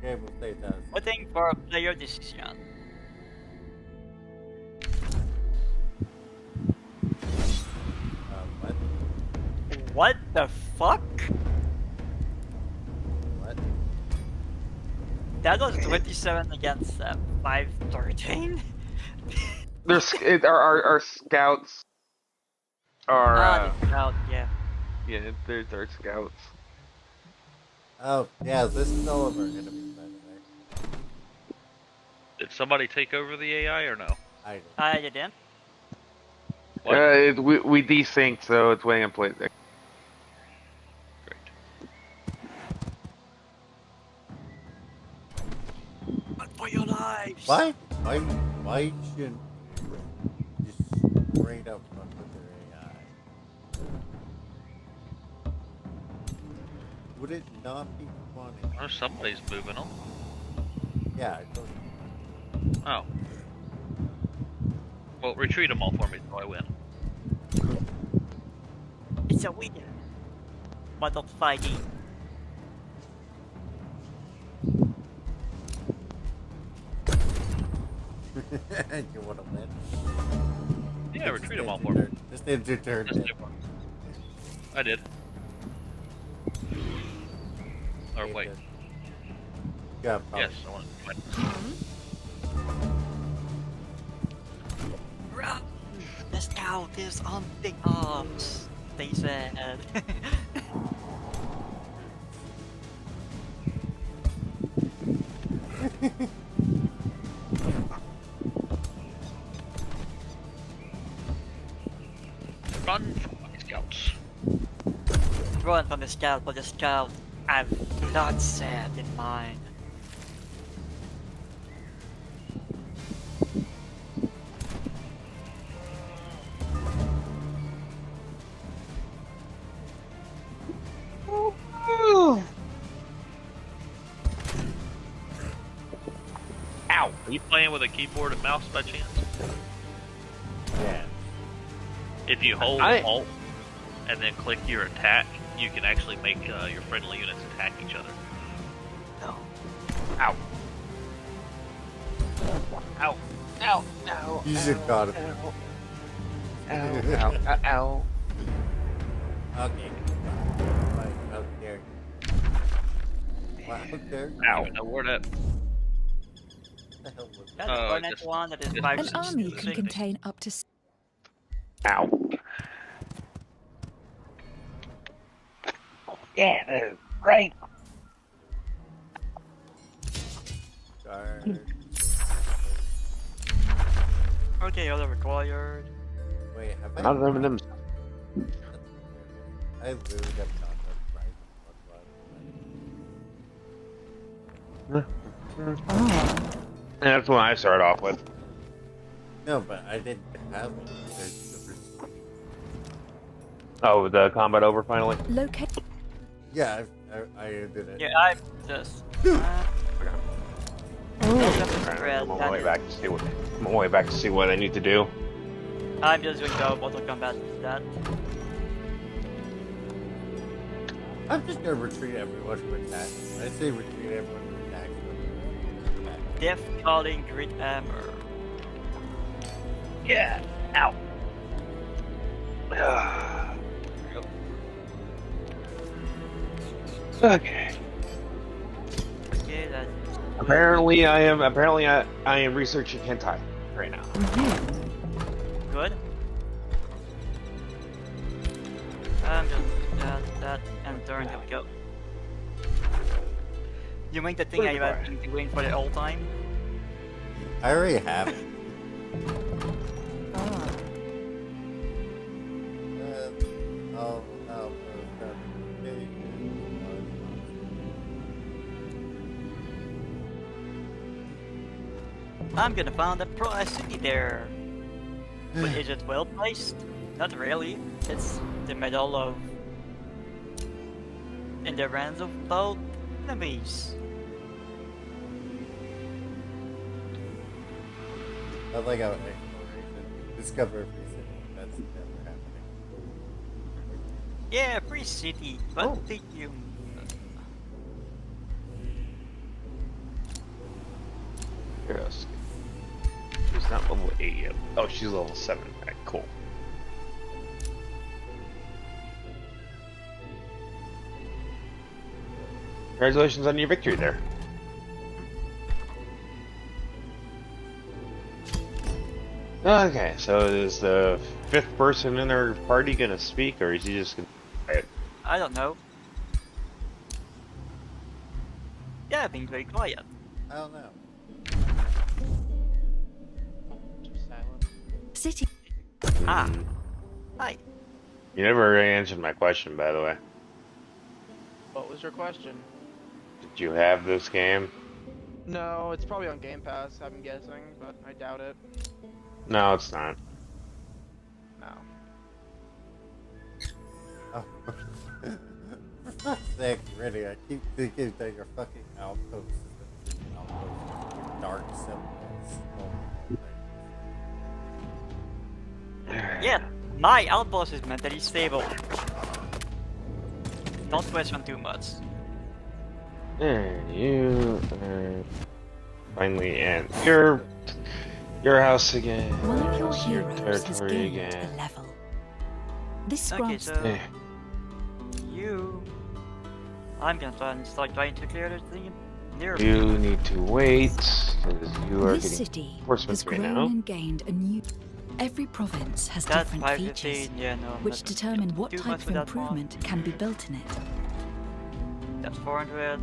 Okay, we'll say it does. Waiting for a player decision. What? What the fuck? What? That was 27 against 513. Our scouts are The crowd, yeah. yeah, there's our scouts. Oh, yeah, this is all of our enemies, by the way. Did somebody take over the AI or no? I did. I didn't. What? We desynced, so it's waiting on play. Great. Run for your lives! Why shouldn't just straight up run with their AI? Would it not be funny? Oh, somebody's moving them. Yeah, I told you. Oh. Well, retreat them all for me so I win. It's a win. But not fighting. You want to win? Yeah, retreat them all for me. me. Just end your turn. Just do one. I did. Or Okay, wait. good. Yeah, Yes, I want to win. Run! The scout is on the arms, they said. Run from my scouts. Run from the scout, but the scout have not set in mind. Ow! Are you playing with a keyboard and mouse by chance? Yeah. If you hold Alt and then click your attack, you can actually make your friendly units attack each other. No. Ow! Ow! Ow! Ow! You should have got it. Ow! Ow! Ow! Okay. Right, how dare you? Wow, how dare you? Ow! Now where that? What the hell was That's that? the next just- one that is just- 5 An army can 60. contain up to. Ow! Yeah, right. Guard. Okay, other required. Wait, have I? None of them. I literally got contact That's what I started off with. No, but I didn't have it. There's the first- Oh, the combat over finally. Locate. Yeah, I did it. Yeah, I just. I'm on my way back to see what. I'm on my way back to see what I need to do. I'm just doing the auto combat with that. I'm just gonna retreat everyone who attacks. I say retreat everyone who attacks. Death calling grid hammer. Yeah. Ow. Okay. Okay, that's Apparently, I am researching hentai right now. good. I'm just that and turn. Here we go. You mean the thing I have been doing for the whole time? I already have it. Oh, no. I'm gonna find a city there. But is it well placed? Not really. It's the middle of. In the range of both enemies. I like how exploration, discover a free city. That's never happening. Yeah, free city, but Oh. did you? Heroes. She's not level 8 yet. Oh, she's level 7. Alright, cool. Congratulations on your victory there. Okay, so is the 5th person in our party gonna speak, or is he just gonna quiet? I don't know. Yeah, I've been very quiet. I don't know. City. Ah. Hmm. Hi. You never answered my question, by the way. What was your question? Did you have this game? No, it's probably on Game Pass, I'm guessing, but I doubt it. No, it's not. No. Oh. For fuck's sake, really, I keep thinking that your fucking outpost is the outpost with dark symbols. Yeah, my outpost is mentally stable. Don't question too much. And you finally end your house again. One of your Your heroes has territory gained again. a level. This Okay, grants so Eh, you... I'm gonna start trying to clear this thing near You need to wait because you are this getting city has reinforcements right grown now. and gained a new. Every province has That's different 515, features, yeah, no. I'm which not determine what too type much of for that one. improvement can be built in it. That's 400.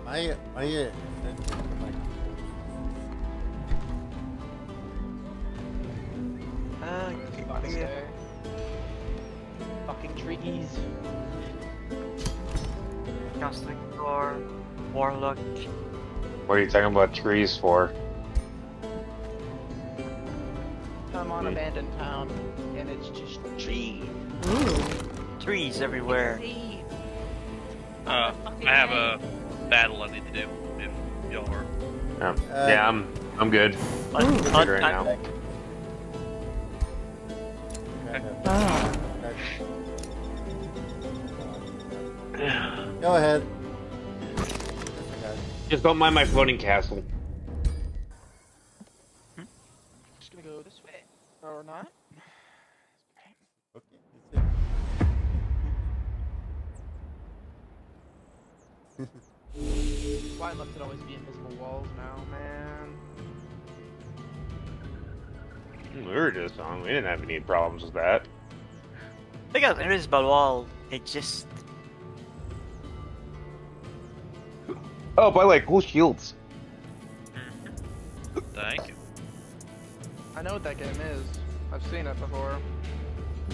My essential for my Fuck, Yeah. stay. Fucking trees. Constrictor, Warlock. What are you talking about trees for? I'm on abandoned town, and it's just trees. Trees everywhere. I have a battle I need to do. If y'all are. Yeah, I'm good. Un- Good un- right un- now. Go ahead. Just don't mind my floating castle. Just gonna go this way. Or not? Why must it always be invisible walls now, man? We were just on. We didn't have any problems with that. Because invisible wall, it just... Oh, by the way, cool shields. Thank you. I know what that game is. I've seen it before.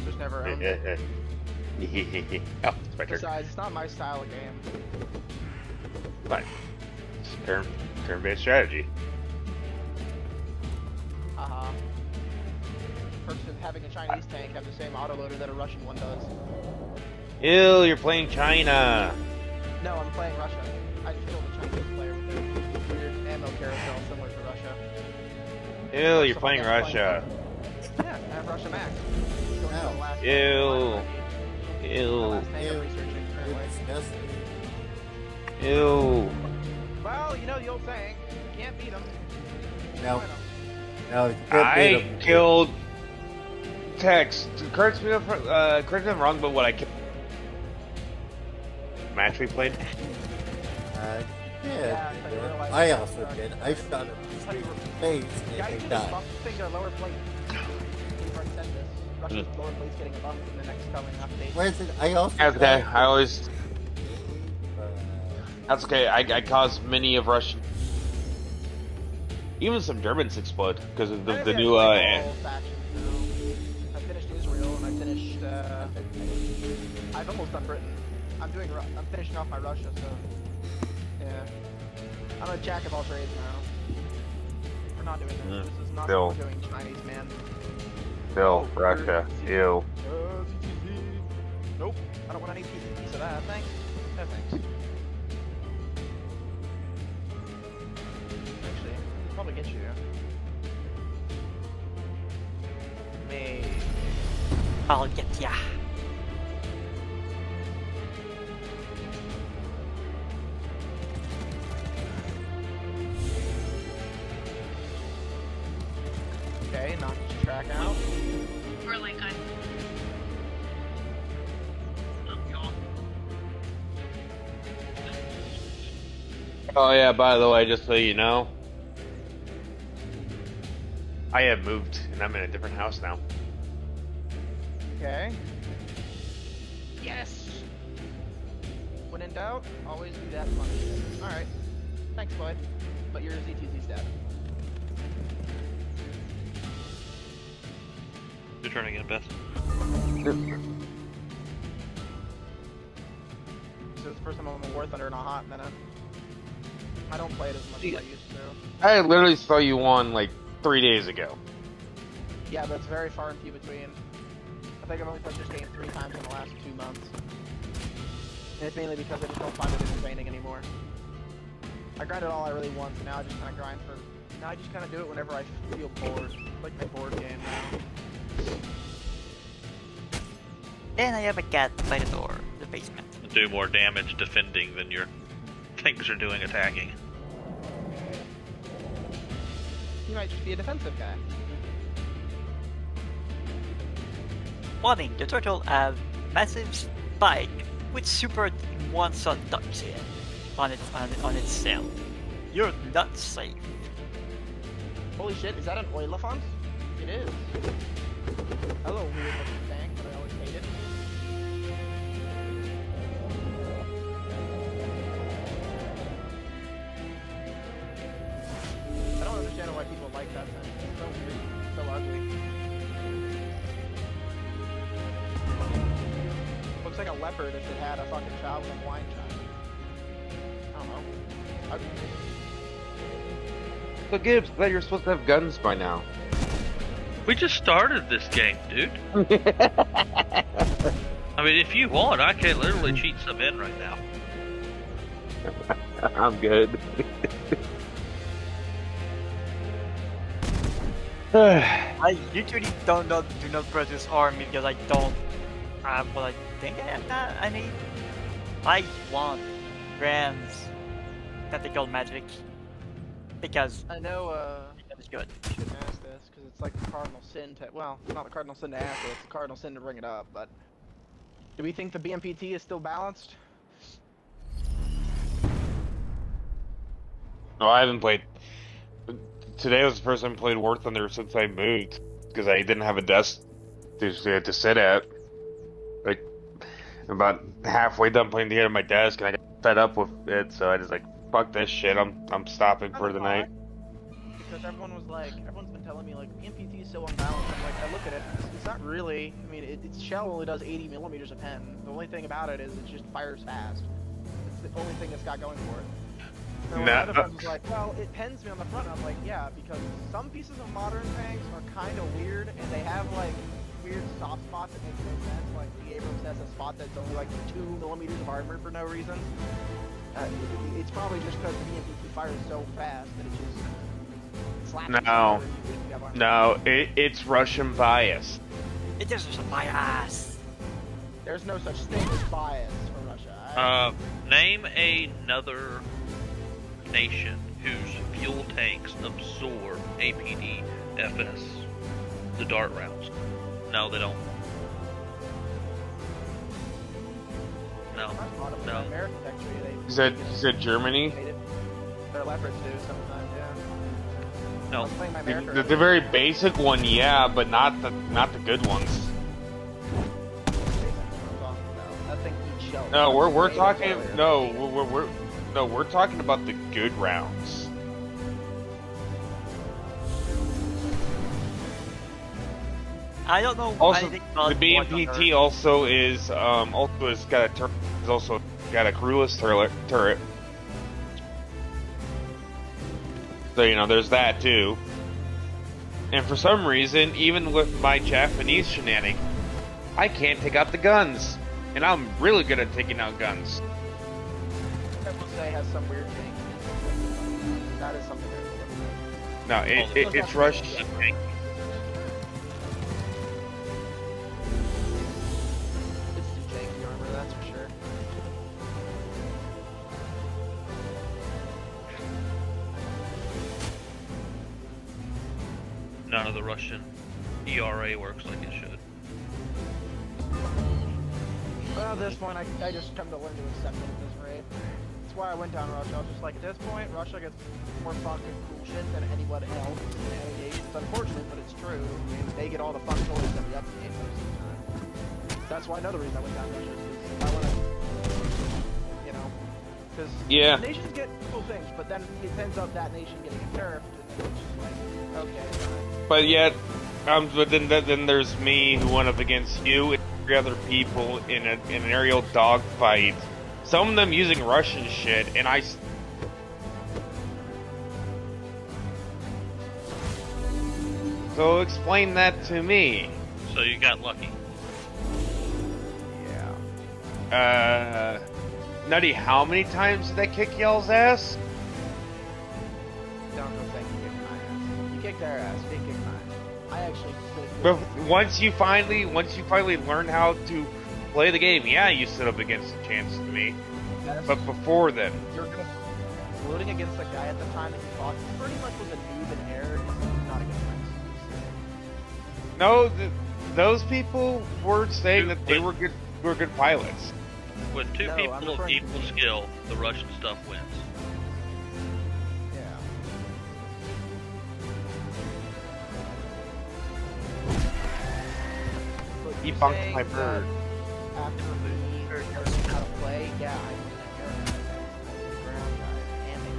Just never owned Oh, it. it's my turn. Besides, it's not my style of game. Fine. It's turn-based strategy. Haha. Perks of having a Chinese tank have the same autoloader that a Russian one does. Ew, you're playing China. No, I'm playing Russia. I just killed a Chinese player with a weird ammo carousel similar to Russia. Ew, you're playing Russia. Yeah, I have Russia Max. It's going to the last Ew. the Ew. last tank I'm Ew. researching currently. It's disgusting. Ew. Well, you know the old saying, you can't beat them. No. No, you can't beat I 'em. killed Tex. Correct me if I'm wrong, but what I killed. Match we played? Yeah, I didn't realize I that. also did. I shot him straight in the face Yeah, and you he can just died. buff the thing to a lower plate. We've already said this. Russia's lower plate's getting a buff in the next coming update. Where's it? I also That's okay. died. I always. Uh, That's okay. I caused many of Russian. Even some Germans explode because of the new. All factions now. I finished Israel and I finished. I've almost done Britain. I'm finishing off my Russia, so yeah. I'm a jack of all trades now. We're not doing this. This is not Still. what we're doing, Chinese man. Still, Russia. Ew. CCP. Nope. I don't want any piece of that. Thanks. No thanks. Actually, I'll probably get you. Me. I'll get ya. back out. Or like I. Oh yeah, by the way, just so you know, I have moved and I'm in a different house now. Okay. Yes. When in doubt, always do that fun shit. All right. Thanks, bud. But your ZTZ's dead. Your turn again, Beth. So it's the first time I'm on War Thunder in a hot minute. I don't play it as much as I used to. I literally saw you on like 3 days ago. Yeah, but it's very far and few between. I think I've only played this game 3 times in the last 2 months. And it's mainly because I just don't find it entertaining anymore. I grind it all I really want, so now I just kind of grind for... Now I just kind of do it whenever I feel bored. Like my board game now. And I have a cat by the door, the basement. Do more damage defending than your things are doing attacking. You might just be a defensive guy. Warning, the turtle have massive spike with super one-shot toxin on its cell. You're not safe. Holy shit, is that an Oilifant? It is. Hello, weird looking thing that I always hated. I don't understand why people like that thing. It's so weird, so ugly. Looks like a leopard if it had a fucking child with a wine chime. I don't know. Ugly. So Gibbs, I thought you're supposed to have guns by now. We just started this game, dude. I mean, if you want, I can literally cheat some in right now. I'm good. I literally do not produce army because I don't have what I think I need. I want Rand's tactical magic because I know, that is good. I shouldn't ask this, because it's like the cardinal sin to, well, it's not the cardinal sin to ask it, it's the cardinal sin to bring it up, but do we think the BMPT is still balanced? No, I haven't played. Today was the first time I played War Thunder since I moved, because I didn't have a desk to sit at. Like, about halfway done playing the game at my desk, and I got fed up with it, so I just like, fuck this shit, I'm stopping for the night. Because everyone was like, everyone's been telling me like, BMPT is so unbalanced. I'm like, I look at it, it's not really. I mean, its shell only does 80 millimeters a pen. The only thing about it is it just fires fast. It's the only thing it's got going for it. So one of the friends was like, well, it pens me on the front. And I'm like, yeah, because some pieces of modern tanks are kind of weird, and they have like weird soft spots that make no sense. Like the Abrams has a spot that's only like 2 millimeters of armor for no reason. It's probably just because the BMP fires so fast that it just slaps. No, it's Russian bias. It is just my ass. There's no such thing as bias for Russia. Name another nation whose fuel tanks absorb APD, FS, the dart rounds. No, they don't. No. No. American actually, You said Germany? Their leopards do sometimes, yeah. No. I was playing my America The very basic one, yeah, but not the good ones. That thing eats shells. No, we're talking we're talking about the good rounds. I don't know Also, anything about the War Thunder. BMPT also got a crewless turret. So you know, there's that too. And for some reason, even with my Japanese shenanigans, I can't take out the guns, and I'm really good at taking out guns. I will say has some weird thing. That is something I will look at. No, it's rushed. It's too janky armor, that's for sure. None of the Russian ERA works like it should. Well, at this point, I just come to learn to accept it at this rate. That's why I went down Russia. I was just like, at this point, Russia gets more fucking cool shit than anyone else in the navigation. It's unfortunate, but it's true. I mean, they get all the fun toys every update most of the time. That's why another reason I went down Russia is I want to, you know, because nations get cool things, but then it ends up that nation getting nerfed, and it's just like, okay, fine. But yet, but then there's me who went up against you and 3 other people in an aerial dogfight. Some of them using Russian shit, and So explain that to me. So you got lucky. Yeah. Nutty, how many times did I kick y'all's ass? Don't go saying you kicked my ass. You kicked their ass. You didn't kick mine. I actually. But once you finally learn how to play the game, yeah, you stood up against a chance to me. Yes. But before then, You're gonna floating against a guy at the time that you thought pretty much was a noob in air is not a good place. no, those people were saying that they were good pilots. With 2 No, I'm people of referring equal skill, the Russian stuff wins. Yeah. But He you bunked saying my that bird. After me learning how to play, yeah,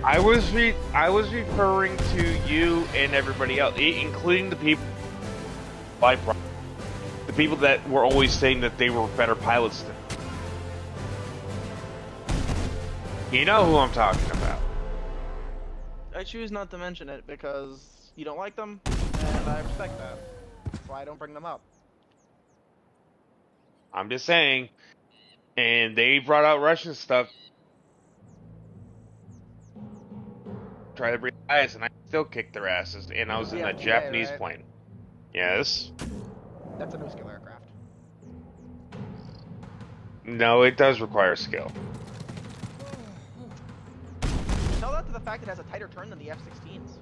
I was a ground guy. I was referring to you and everybody else, including the people the people that were always saying that they were better pilots than me. You know who I'm talking about. I choose not to mention it because you don't like them, and I respect that. That's why I don't bring them up. I'm just saying. And they brought out Russian stuff. Try to bring guys, and I still kicked their asses. And I was in a Yeah, Japanese right? plane. Yes. That's a no skill aircraft. No, it does require skill. Tell that to the fact it has a tighter turn than the F-16s.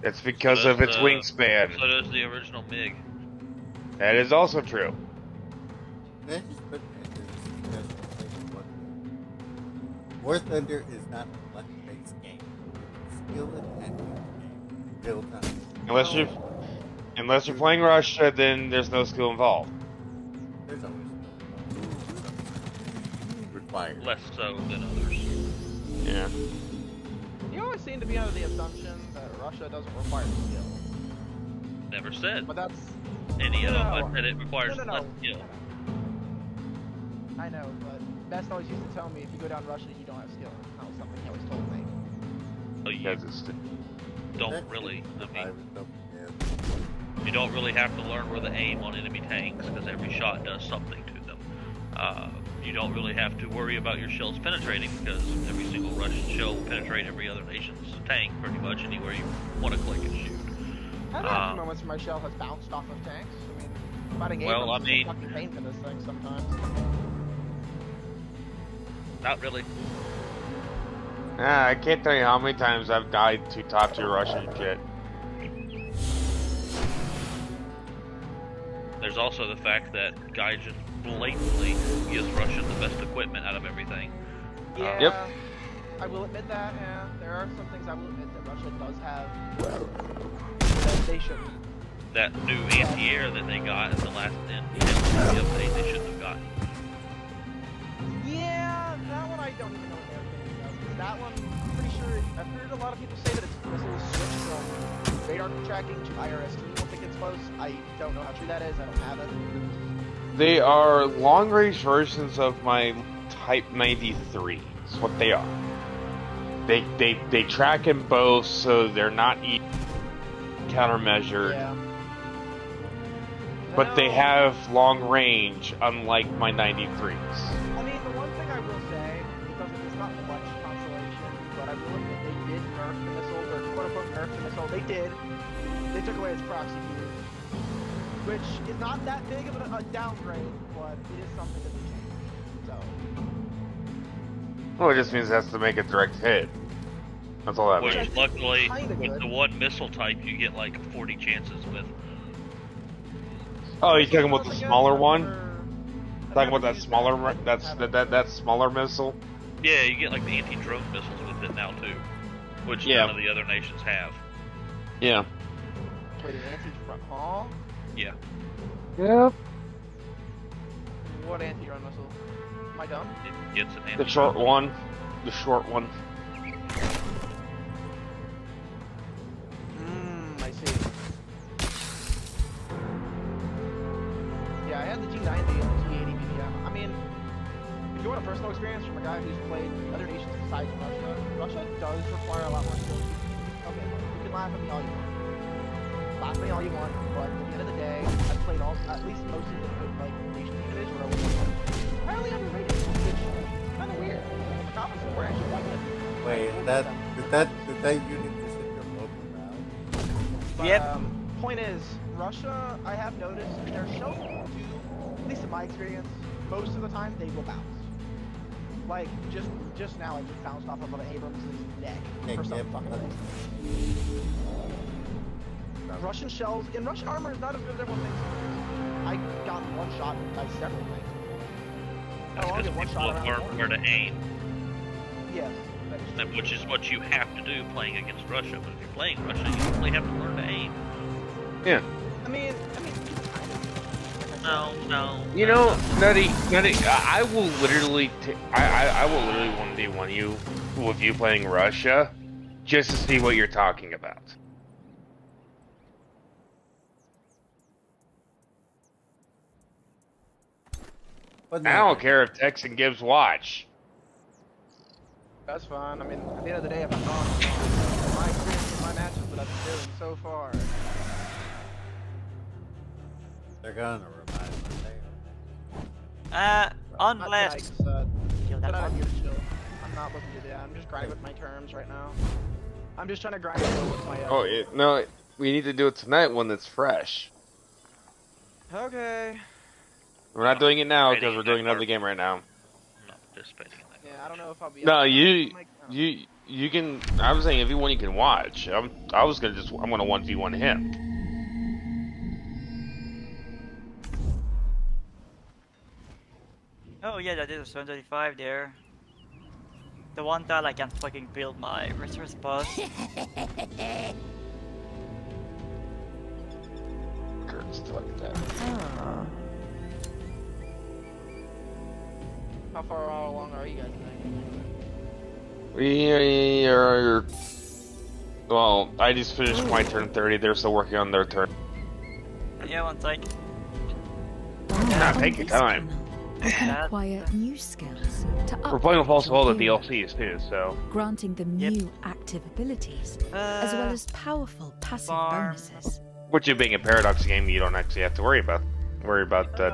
It's because So of its does, wingspan. So does the original MiG. That is also true. Can I just put into this discussion like what War Thunder is not a luck-based game. It's skill and engine game. Real time. Unless you're playing Russia, then there's no skill involved. There's always required. Less so than others. Yeah. You always seem to be under the assumption that Russia doesn't require skill. Never said. But that's... Any of No. them said it requires No. less skill. I know, but Best always used to tell me if you go down Russia, you don't have skill. That was something he always told me. So you Because it's don't really, I mean, Yeah. you don't really have to learn where to aim on enemy tanks because every shot does something to them. You don't really have to worry about your shells penetrating because every single Russian shell will penetrate every other nation's tank pretty much anywhere you want to click and shoot. I've had moments where my shell has bounced off of tanks. I mean, fighting Well, Abrams I mean- is a fucking pain for this thing sometimes. Not really. I can't tell you how many times I've died to top tier Russian shit. There's also the fact that Gaijin blatantly gives Russia the best equipment out of everything. Yeah, Yep. I will admit that, yeah. There are some things I will admit that Russia does have that they shouldn't. That new anti-air that they got in the last update, they shouldn't have gotten. Yeah, that one I don't even know what they're thinking of. 'Cause that one, I'm pretty sure, I've heard a lot of people say that its missiles switch from radar tracking to IRST once it gets close. I don't know how true that is, I don't have it. They are long-range versions of my Type 93. That's what they are. They track in both, so they're not countermeasured, Yeah. but they No. have long range, unlike my 93s. I mean, the one thing I will say, because it's not much consolation, but I will admit they did nerf the missile, or quote-unquote nerf the missile. They did. They took away its proxy view, which is not that big of a downgrade, but it is something that they changed. So, Well, it just means it has to make a direct hit. That's all that Which means. I think luckily, it's kinda with good. the one missile type, you get like 40 chances with. Oh, you talking about the Again, smaller I've one? never- I've Talking never about that used smaller, I just that's haven't- that smaller missile. Yeah, you get like the anti-drone missiles with it now too, which Yeah. none of the other nations have. Yeah. Wait, an anti-drone? Huh? Yeah. Yep. What anti-drone missile? Am I dumb? It gets an The anti-drone. short one. The short one. I see. Yeah, I had the T90 and the T80 BBM. I mean, if you want a personal experience from a guy who's played other nations besides Russia, Russia does require a lot more skill. Okay, look, you can laugh at me all you want. Laugh at me all you want, but at the end of the day, I've played at least most of the like nations in Israel, which is highly underrated, which is kind of weird. The comments were actually quite good. Wait, did that unit just hit your local round? But, Yep. Point is, Russia, I have noticed their shells do, at least in my experience, most of the time they will bounce. Like just now, I just bounced off of an Abrams' neck for some fucking reason. Russian shells and Russian armor is not as good as everyone thinks. I got one shot by several things. That's I'll because get one people shot have around learned the where to aim, Yes, that is true. which is what you have to do playing against Russia. But if you're playing Russia, you really have to learn to aim. Yeah. I mean, No. You know, Nutty, I will literally, I will literally 1v1 you with you playing Russia, just to see what you're talking about. But I don't care if Tex and Gibbs watch. That's fine. I mean, at the end of the day, if I'm gone, my experience with my matches that I've been doing so far. They're gonna remind me. Not Unless tonight, kill but that I'm one. here to chill. I'm not looking to do that. I'm just grinding with my terms right now. I'm just trying to grind with my. Oh, no, we need to do it tonight when it's fresh. Okay. We're not doing it now Ready because we're to doing another start. game right now. I'm not participating in that. Yeah, I don't know if I'll be. No, able to- you Like, you can. I was saying everyone you can watch. I'm gonna 1v1 him. Oh yeah, that is 135 there. The one that I can fucking build my resource bus. Kurt's like that. How far along are you guys tonight? We are. Well, I just finished my turn 30. They're still working on their turn. Yeah, one sec. Yeah, On take your this time. channel, you can That- acquire new skills to We're playing with also all the upgrade your DLCs too, so. hero, granting them Yep. new active abilities, as well as powerful passive farm. bonuses. Which, it being a Paradox game, you don't actually have to worry about. Worry about the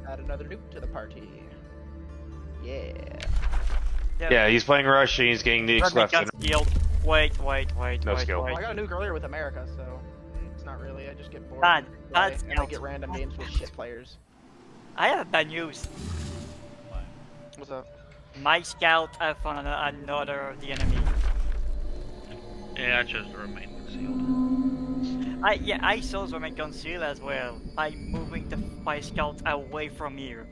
Add another nuke to the party. Yeah. Yeah, he's playing Russia. He's getting nukes Rugby left got and skilled. Wait, No skill. Well, I got a nuke earlier with America, so it's not really. I just get bored. Bad. and Bad play, and I scouts. get random games with shit players. I have bad news. What's up? My scout found another of the enemy. Yeah, I chose to remain concealed. I saw some conceal as well. I'm moving my scout away from here.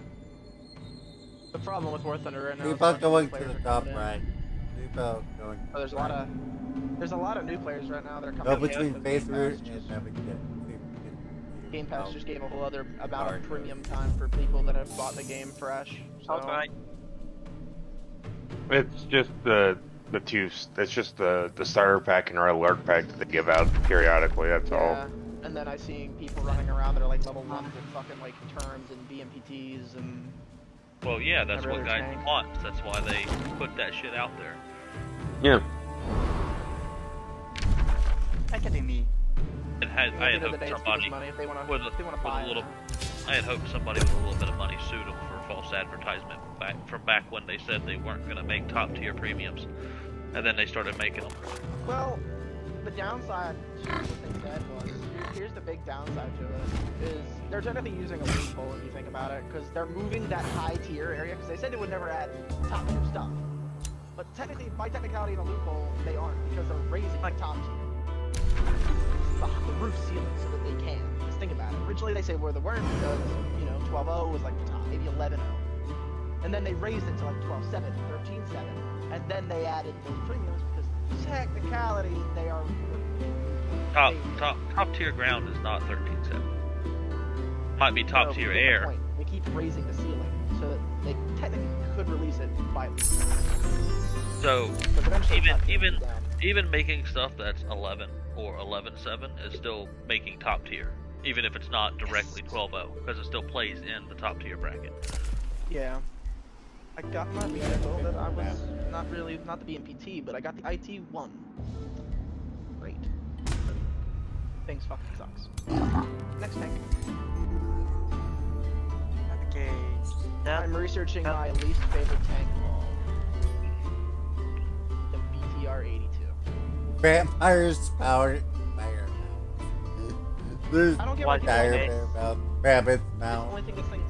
The problem with War Thunder right now. Keep is on a bunch of going new to players the are top coming in. right. Keep on going. Oh, there's a lot of new players right now that are coming. Go in. between Game phase Pass route just- and navigate. Game Pass just gave a whole other amount Sorry. of premium time for people that have bought the game fresh. So Alright. it's just the two. It's just the starter pack and alert pack that they give out periodically. That's yeah. all. And then I seen people running around that are like level 1s and fucking like terms and BMPTs and Well, yeah, that's Every what other guys tank. want. That's why they put that shit out there. Yeah. Academy. I had at the end of the hoped day, it's somebody people's money if they want with to a buy it. little. I had hoped somebody with a little bit of money sued them for false advertisement back when they said they weren't going to make top tier premiums, and then they started making them. Well, the downside to what they said was, here's the big downside to it, is they're technically using a loophole if you think about it, because they're moving that high tier area, because they said they would never add top tier stuff. But technically, by technicality in a loophole, they aren't, because they're raising like top tier. The roof ceiling so that they can, instead think about it. Originally they say we're the worm because, you know, 12.0 was like the top, maybe 11.0. And then they raised it to like 12.7, 13.7, and then they added those premiums because technicality they are Top tier ground is not 13.7. Might be top tier air. Point. They keep raising the ceiling so that they technically could release it by. So But eventually it's not gonna be down. even making stuff that's 11 or 11.7 is still making top tier, even if it's not directly 12.0, because it still plays in the top tier bracket. Yeah. I got my vehicle that I was not the BMPT, but I got the IT-1. Great. Things fucking sucks. Next tank. Okay. That I'm researching my least favorite tank of all. The BTR-82. Vampires power fire. There's I don't get why people dire hate bear mouth, rabbit's The mouth. only thing this thing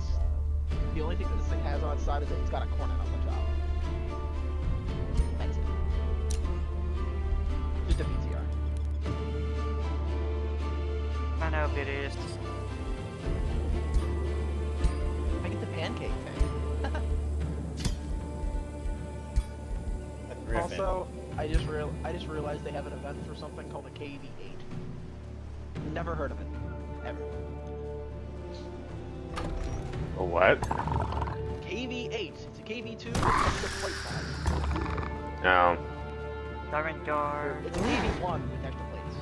has on its side is that it's got a cornet on the top. That's it. Just a BTR. I know it is. I get the pancake thing. A griffin. Also, I just realized they have an event for something called a KV8. Never heard of it. Ever. A what? KV8. It's a KV2 with extra plate size. No. Diamond Guard. It's a KV1 with extra plates.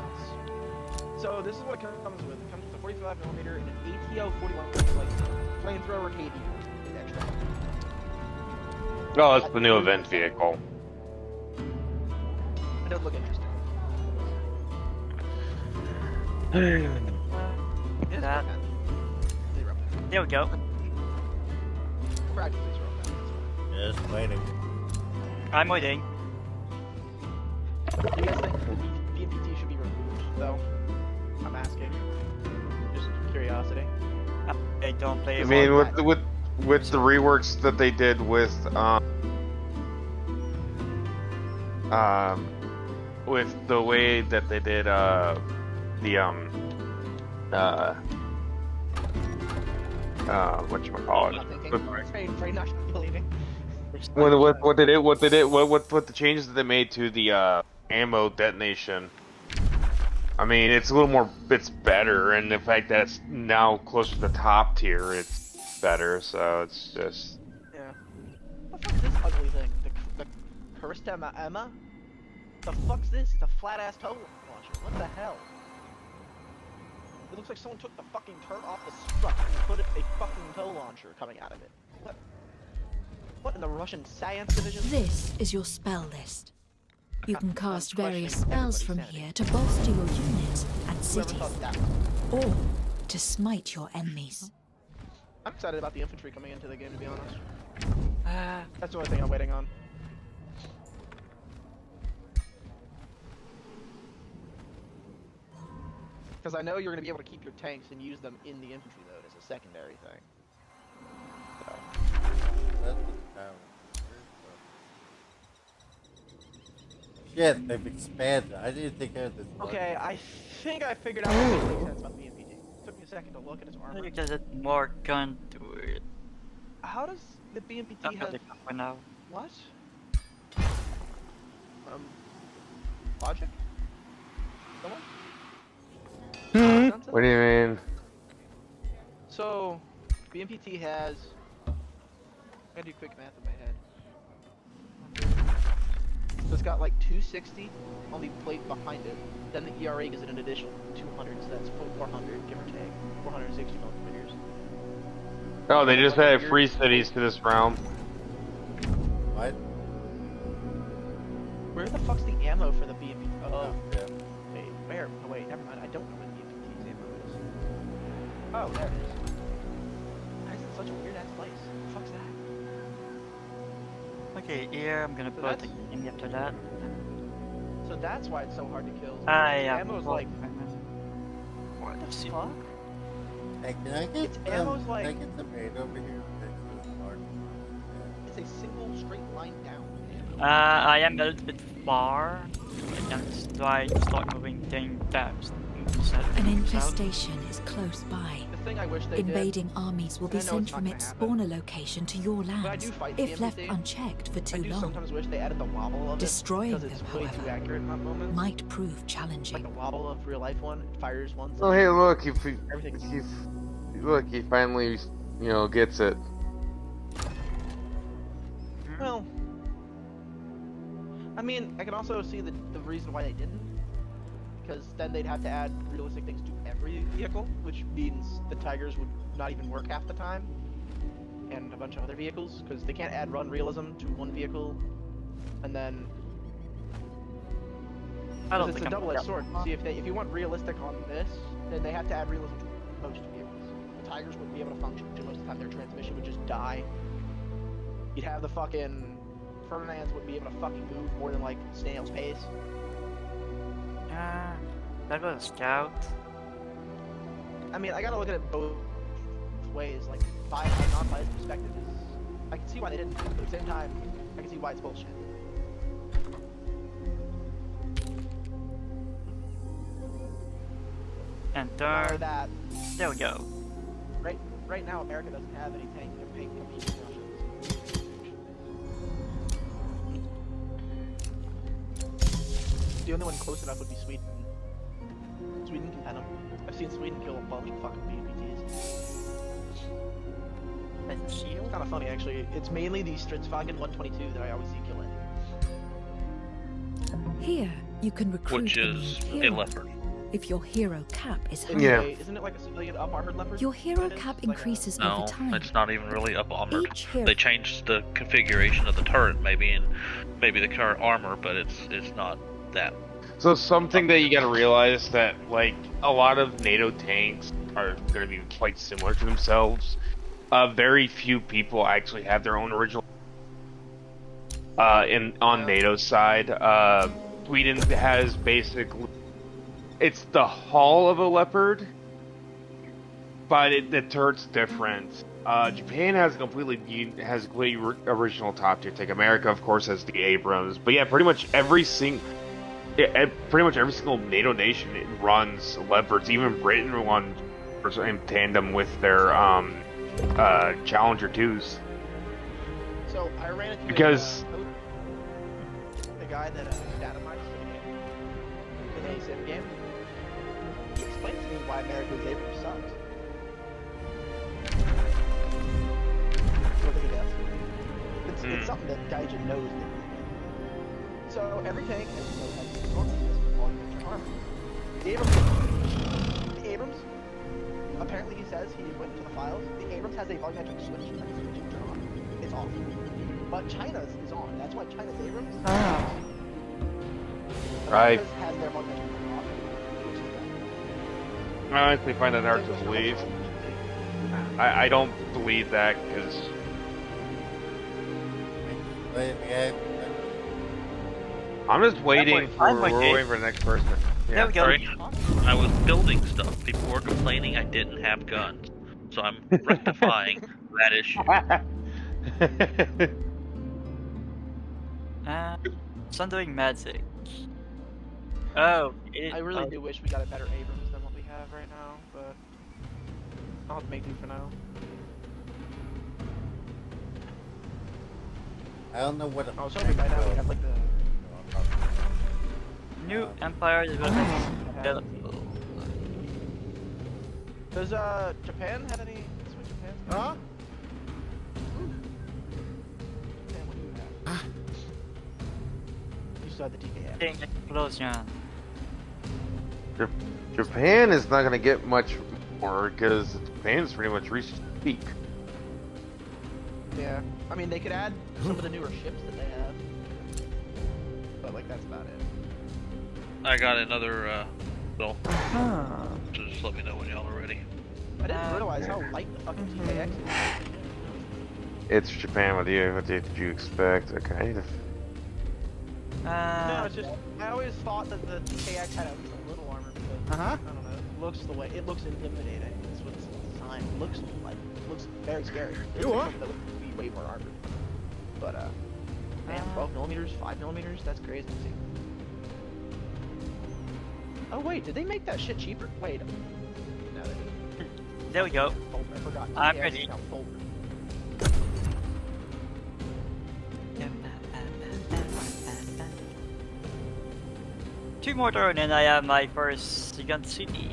So this is what it comes with. It comes with a 45mm and an ATO 41 plate. Flamethrower KV with extra. Oh, that's the new event vehicle. It does look interesting. It is That- pen. Zero pen. There we go. Practically zero pen. Just waiting. I'm waiting. Do you guys think BMPT should be removed, though? I'm asking. Just curiosity. I don't play. I mean, Fortnite. with the reworks that they did with the way that they did whatchamacallit. Not thinking. Afraid not believing. What the changes that they made to the ammo detonation. I mean, it's a little more, it's better, and the fact that it's now closer to the top tier, it's better. So it's just. Yeah. What the fuck is this ugly thing? The Kurista Emma? The fuck's this? It's a flat ass tow launcher. What the hell? It looks like someone took the fucking turret off the strut and put a fucking tow launcher coming out of it. What? What in the Russian science division? This is your spell list. You can cast various questioning spells from everybody's here to bolster your units and Whoever cities, thought that. or to smite your enemies. I'm excited about the infantry coming into the game, to be honest. Ah, That's the only thing I'm waiting on. Because I know you're going to be able to keep your tanks and use them in the infantry mode as a secondary thing. So, That's the power. Shit, they've expanded. I didn't think I had this. okay, I think I figured out what makes sense about the BMPT. Took me a second to look at his armor. look at it more gun to it. How does the BMPT Not have... the for now. What? Logic? Someone? Nonsense? What do you mean? So, BMPT has... I gotta do quick math in my head. So it's got like 260 on the plate behind it. Then the ERA gives it an additional 200, so that's 400, give or take. 460 millimeters. Oh, they just added free cities to this round. What? Where the fuck's the ammo for the BMPT? Oh, Yeah. wait, where? Oh wait, never mind. I don't know where the BMPT's ammo is. Oh, there it is. Why is it such a weird ass place? What the fuck's that? Okay, here I'm gonna So put the that's- enemy after that. So that's why it's so hard to kill. Yeah. Ammo's like, what the fuck? Hey, can I get It's ammo's like- Can I get some aid over here? Next to this part? It's a single straight line down. I am a little bit far. I can try to start moving things fast. An infestation is close by. The thing I wish they did. Invading armies will be And I know sent it's not from gonna its happen. spawner location to your But I lands do fight if left DMZ. unchecked for I too do long. sometimes wish they added the wobble of Destroying it because it's them, way too however, accurate in that moment. might prove Like challenging. the wobble of real life one, it fires once. Oh, hey, look, Everything's- he finally, gets it. Well, I mean, I can also see the reason why they didn't. Because then they'd have to add realistic things to every vehicle, which means the Tigers would not even work half the time. And a bunch of other vehicles, because they can't add run realism to one vehicle. And then... I don't It's think a I'm double-edged sword. See, if you want realistic on this, then they have to add realism to most vehicles. The Tigers wouldn't be able to function most of the time. Their transmission would just die. You'd have the fucking Ferdinands would be able to fucking move more than like snail's pace. That was a scout. I mean, I gotta look at it both ways. Like, by a non-biased perspective, I can see why they didn't. But at the same time, I can see why it's bullshit. And Or third, that there we go. right now, America doesn't have any tank competing Russians. The only one close enough would be Sweden. Sweden can pen them. I've seen Sweden kill a bunch of fucking BPTs. And shield? It's kind of funny, actually. It's mainly the Stridsvagen 122 that I always see kill it. Here, you can recruit Which a is new a hero. leopard. If your hero cap is high. Yeah. Isn't it like a civilian up-armored leopard? Your hero It is? cap It's like a- increases No, over time. it's not even really up armored. Each hero They changed the configuration of the turret, maybe, and maybe the current armor, but it's not that. So something that you gotta realize that, like, a lot of NATO tanks are gonna be quite similar to themselves. Very few people actually have their own original. On NATO's side, Sweden has basically, it's the hull of a Leopard, but the turret's different. Japan has a completely original top tier tank. America, of course, has the Abrams, but yeah, pretty much every single NATO nation it runs Leopards. Even Britain runs in tandem with their Challenger 2s. So I ran into Because- the guy that data mines in a sim game. He explained to me why America's Abrams sucks. I don't think he does. It's something that Gaijin knows that. So every tank has volumetric armor. The Abrams, apparently he says he went into the files. The Abrams has a volumetric switch that is switching turn on. It's off. But China's is on. That's why China's Abrams. Right. America's has their volumetric turn off, which is bad. I honestly find that hard to believe. I don't believe that because I'm just waiting I'm with we're you. waiting for the next person. There Yeah. we go. Sorry, I was building stuff. People were complaining I didn't have guns, so I'm rectifying that issue. Sundering magic. Oh, I really do wish we got a better Abrams than what we have right now, but I'll have to make do for now. I don't know what. I was hoping by now we have like the. New Empire development. Does Japan have any? Switch Japan? Huh? Japan, what do you have? You still have the DKF. Getting explosion. Japan is not going to get much more because Japan's pretty much reached its peak. Yeah. I mean, they could add some of the newer ships that they have, but like that's about it. I got another bill. So just let me know when y'all are ready. I didn't realize how light the fucking TKX is. It's Japan. What did you expect? Okay, I need to. No, it's just I always thought that the TKX had a little armor because I don't know. It looks the way it looks intimidating. That's what it's designed. It looks very scary. That would be way more armored. But man, 12 millimeters, 5 millimeters, that's crazy. Oh wait, did they make that shit cheaper? Wait. No, they didn't. There we go. Folder, I forgot. I'm Yeah, ready. no, folder. Two more turns and I have my first Second City.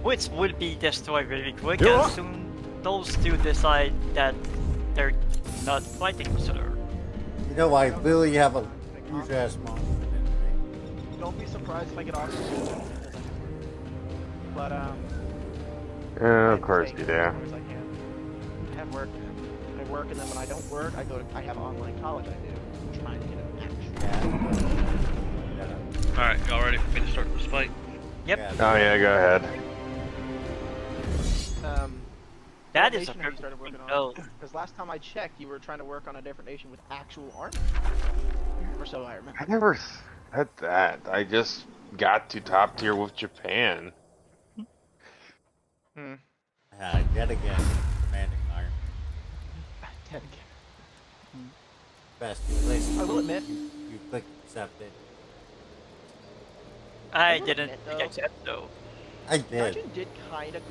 Which will be destroyed very quick Yeah. as soon those two decide that they're not fighting each other. You know, I really have a huge ass monster. Don't be surprised if I get off soon. But Yeah, of course you do. As long as I can. I have work. I work, and then when I don't work, I go to. I have online college. I do. I'm trying to get it. Alright, y'all ready for me to start this fight? Yep. Oh yeah, go ahead. That what is a nation have you perfect started working on? goal. Because last time I checked, you were trying to work on a different nation with actual army. Or so I remember. I never said that. I just got to top tier with Japan. Yet again, commanding iron. Dead again. Best you place. I will admit. You click accepted. I will didn't admit, think though- I said so. I did. Dungeon did kind of.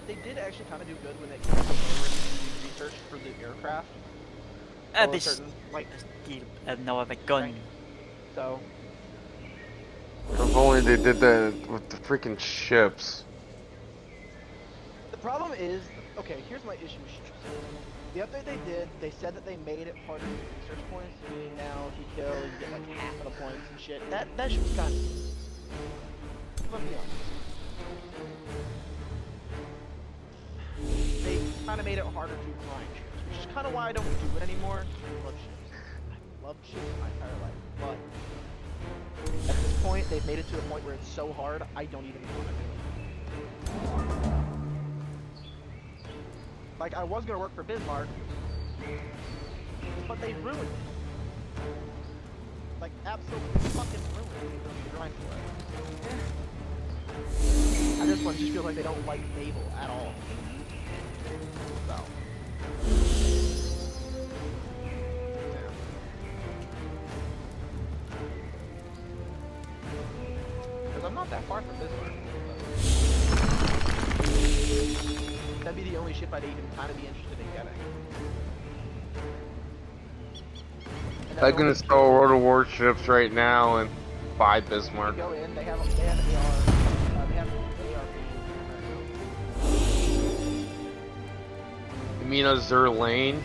They did actually kind of do good when they came over research for the aircraft. And Or this certain, like, steal and now I have a gun. so. If only they did that with the freaking ships. The problem is, okay, here's my issue with ships. The update they did, they said that they made it harder to get research points. Meaning now, if you kill, you get like half of the points and shit. That shit was kind of. Let me be honest. They kind of made it harder to grind ships, which is kind of why I don't do it anymore. I love ships. I love ships my entire life, but at this point, they've made it to a point where it's so hard, I don't even want to do it. Like, I was gonna work for Bismarck, but they ruined it. Like, absolutely fucking ruined it. You don't grind for it. At this point, it just feels like they don't like naval at all. So. Yeah. Because I'm not that far from Bismarck. That'd be the only ship I'd even kind of be interested in getting. And I can install World of Warships right now and buy Bismarck. Go in. They have AR. They have ARP. You mean Azure Lane?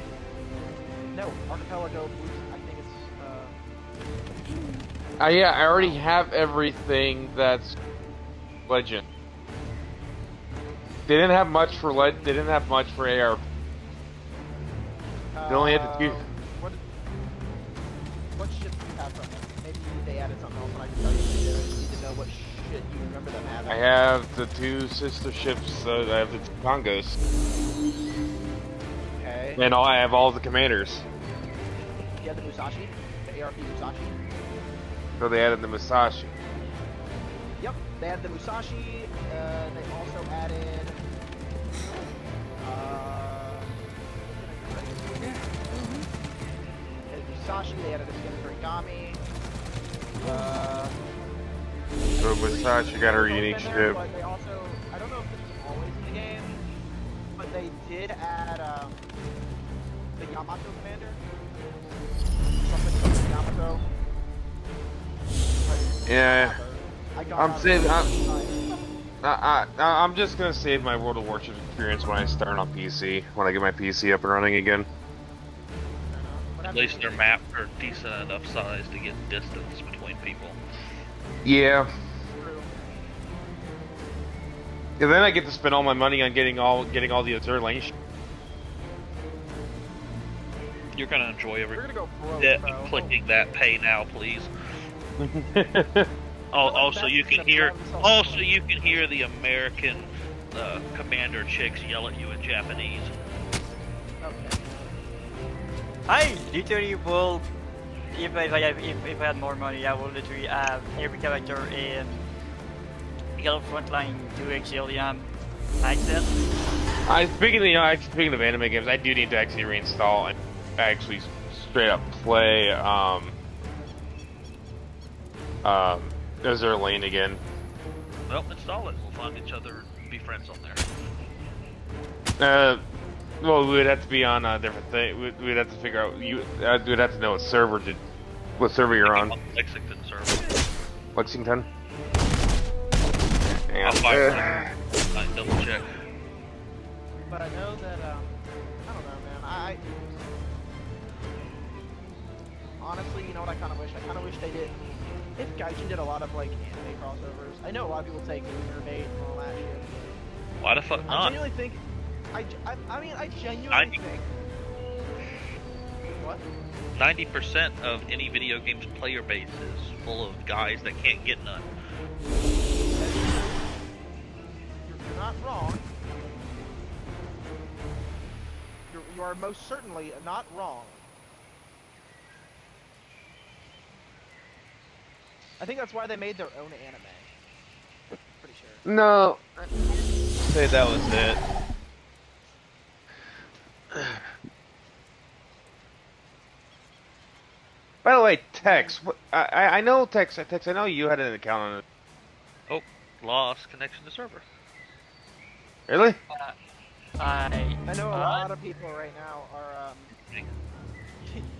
No, Archipelago. I think it's. Yeah, I already have everything that's Legend. They didn't have much for They didn't have much for AR. They only had the two. What shit do you have from them? Maybe they added something else, and I can tell you if they did. I just need to know what shit you remember them having. I have the two sister ships. I have the two Congos, Okay. and I have all the commanders. You have the Musashi, the ARP Musashi. So they added the Musashi. Yep, they had the Musashi. They also added. They had Musashi. They added a skin for Igami. So Musashi got her unique in there, ship. But they also, I don't know if this was always in the game, but they did add the Yamato commander. Something from Yamato. Yeah, I got I'm out saying of I'm just gonna save my World of Warships experience when I start on PC. When I get my PC up and running again. At least their maps are decent enough size to get distance between people. Yeah. And then I get to spend all my money on getting all the Azure Lane. You're gonna enjoy every We're gonna go broke, bit bro. of clicking that pay now, please. Also, you can hear the American commander chicks yell at you in Japanese. Okay. I literally will, if I had more money, I will literally have every character in Yellow Frontline 2 Exilium access. Speaking of anime games, I do need to actually reinstall and actually straight up play Azure Lane again. Well, install it. We'll find each other and be friends on there. Well, we would have to be on a different thing. We'd have to figure out. We'd have to know what server you're on. Lexington server. Lexington. I'll fire it. I double check. But I know that, I don't know, man. I honestly, you know what I kind of wish? I kind of wish they did. If Gaijin did a lot of like anime crossovers, I know a lot of people take Lunar Bait and all that shit. Why the fuck I not? genuinely think. I genuinely think. What? 90% of any video game's player base is full of guys that can't get none. You're not wrong. You are most certainly not wrong. I think that's why they made their own anime. Pretty sure. No. Say that was it. By the way, Tex, I know Tex. I know you had an account on it. Oh, lost connection to server. Really? I know a lot of people right now are.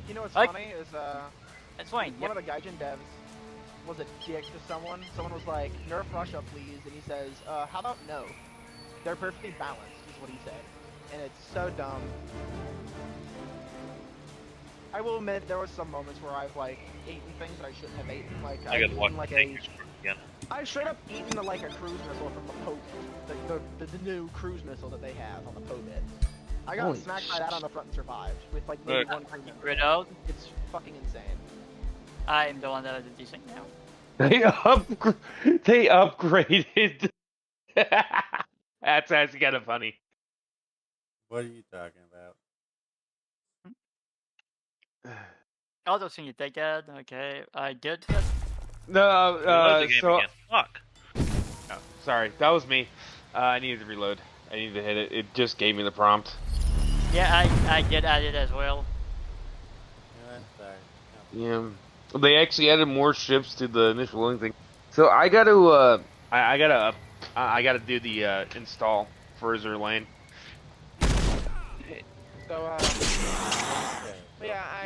You know what's funny is It's fine. one of the Gaijin devs was a dick to someone. Someone was like, "Nerf Russia, please," and he says, "How about no? They're perfectly balanced," is what he said, and it's so dumb. I will admit there was some moments where I've like eaten things that I shouldn't have eaten. Like I gotta watch like the a, Takers again. I straight up eaten like a cruise missile from the Pope, the new cruise missile that they have on the Pobit. I got Holy smacked by that on the front and survived with like maybe one cream. Reload. It's fucking insane. I'm the one that is using now. They upgraded. That's actually kind of funny. What are you talking about? I'll just think you take that. Okay, I did. No, Reload the game so again. Fuck. oh, sorry, that was me. I needed to reload. I needed to hit it. It just gave me the prompt. Yeah, I did add it as well. Yeah, sorry. No. Yeah, they actually added more ships to the initial loading thing. So I got to, I gotta do the install for Azure Lane. So Okay. but yeah,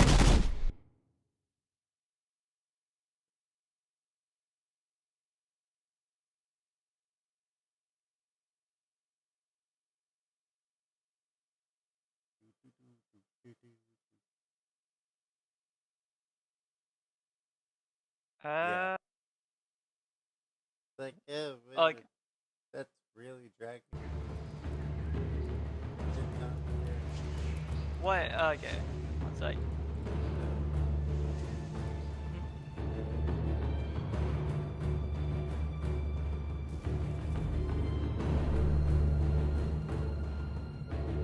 Yeah. Like, yeah, wait, Okay. that's really dragging. Did not care. What? Okay. One sec.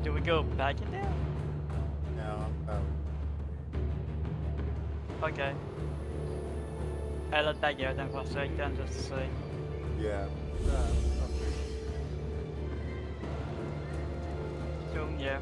Do we go back in there? No, I'm probably. Okay. I let back here then for a second just to see. Yeah. So yeah.